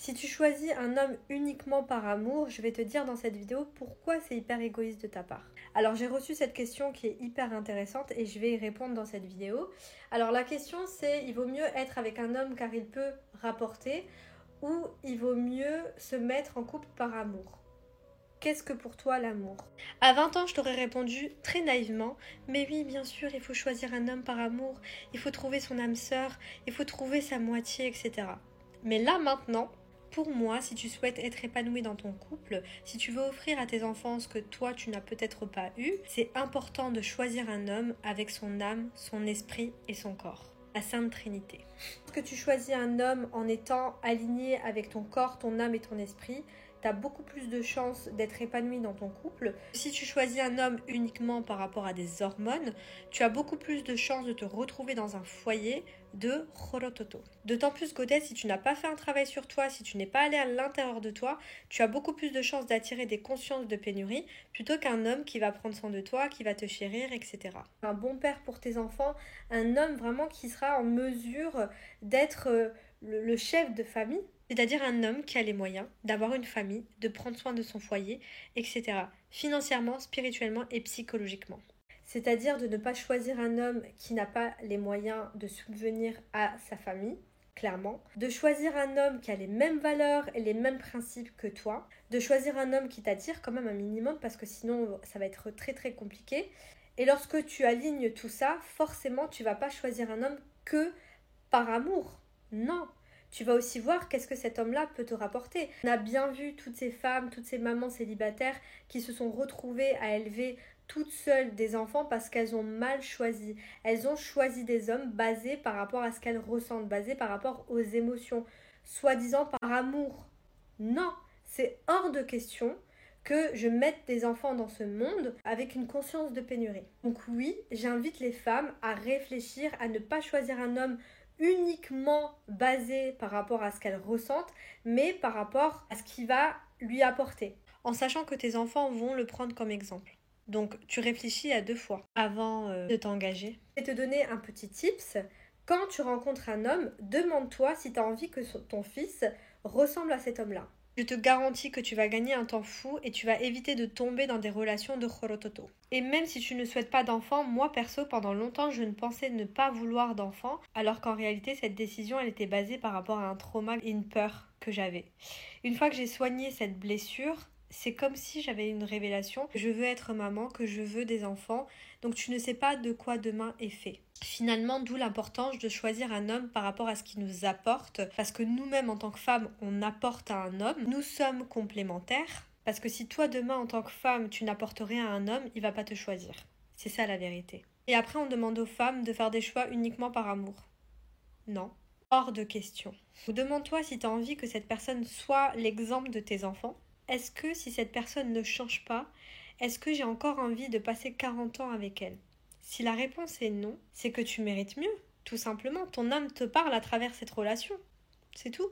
Si tu choisis un homme uniquement par amour, je vais te dire dans cette vidéo pourquoi c'est hyper égoïste de ta part. Alors j'ai reçu cette question qui est hyper intéressante et je vais y répondre dans cette vidéo. Alors la question c'est, il vaut mieux être avec un homme car il peut rapporter ou il vaut mieux se mettre en couple par amour? Qu'est-ce que pour toi l'amour? À 20 ans, je t'aurais répondu très naïvement, mais oui, bien sûr, il faut choisir un homme par amour, il faut trouver son âme sœur, il faut trouver sa moitié, etc. Mais là maintenant, pour moi, si tu souhaites être épanoui dans ton couple, si tu veux offrir à tes enfants ce que toi tu n'as peut-être pas eu, c'est important de choisir un homme avec son âme, son esprit et son corps. La Sainte Trinité. Lorsque tu choisis un homme en étant aligné avec ton corps, ton âme et ton esprit, tu as beaucoup plus de chances d'être épanoui dans ton couple. Si tu choisis un homme uniquement par rapport à des hormones, tu as beaucoup plus de chances de te retrouver dans un foyer de Horototo. D'autant plus, Godet, si tu n'as pas fait un travail sur toi, si tu n'es pas allé à l'intérieur de toi, tu as beaucoup plus de chances d'attirer des consciences de pénurie plutôt qu'un homme qui va prendre soin de toi, qui va te chérir, etc. Un bon père pour tes enfants, un homme vraiment qui sera en mesure d'être le chef de famille, c'est-à-dire un homme qui a les moyens d'avoir une famille, de prendre soin de son foyer, etc. Financièrement, spirituellement et psychologiquement. C'est-à-dire de ne pas choisir un homme qui n'a pas les moyens de subvenir à sa famille, clairement. De choisir un homme qui a les mêmes valeurs et les mêmes principes que toi. De choisir un homme qui t'attire quand même un minimum parce que sinon ça va être très très compliqué. Et lorsque tu alignes tout ça, forcément tu vas pas choisir un homme que par amour. Non, tu vas aussi voir qu'est-ce que cet homme-là peut te rapporter. On a bien vu toutes ces femmes, toutes ces mamans célibataires qui se sont retrouvées à élever toutes seules des enfants parce qu'elles ont mal choisi. Elles ont choisi des hommes basés par rapport à ce qu'elles ressentent, basés par rapport aux émotions, soi-disant par amour. Non, c'est hors de question que je mette des enfants dans ce monde avec une conscience de pénurie. Donc oui, j'invite les femmes à réfléchir, à ne pas choisir un homme uniquement basé par rapport à ce qu'elle ressentent, mais par rapport à ce qu'il va lui apporter, en sachant que tes enfants vont le prendre comme exemple. Donc tu réfléchis à 2 fois avant de t'engager. Je vais te donner un petit tips. Quand tu rencontres un homme, demande-toi si tu as envie que ton fils ressemble à cet homme-là. Je te garantis que tu vas gagner un temps fou et tu vas éviter de tomber dans des relations de Horototo. Et même si tu ne souhaites pas d'enfant, moi perso, pendant longtemps, je ne pensais ne pas vouloir d'enfant, alors qu'en réalité, cette décision, elle était basée par rapport à un trauma et une peur que j'avais. Une fois que j'ai soigné cette blessure, c'est comme si j'avais une révélation. Je veux être maman, que je veux des enfants. Donc tu ne sais pas de quoi demain est fait. Finalement, d'où l'importance de choisir un homme par rapport à ce qu'il nous apporte. Parce que nous-mêmes, en tant que femmes, on apporte à un homme. Nous sommes complémentaires. Parce que si toi, demain, en tant que femme, tu n'apportes rien à un homme, il va pas te choisir. C'est ça la vérité. Et après, on demande aux femmes de faire des choix uniquement par amour. Non. Hors de question. Demande-toi si tu as envie que cette personne soit l'exemple de tes enfants. Est-ce que si cette personne ne change pas, est-ce que j'ai encore envie de passer 40 ans avec elle? Si la réponse est non, c'est que tu mérites mieux. Tout simplement, ton âme te parle à travers cette relation. C'est tout.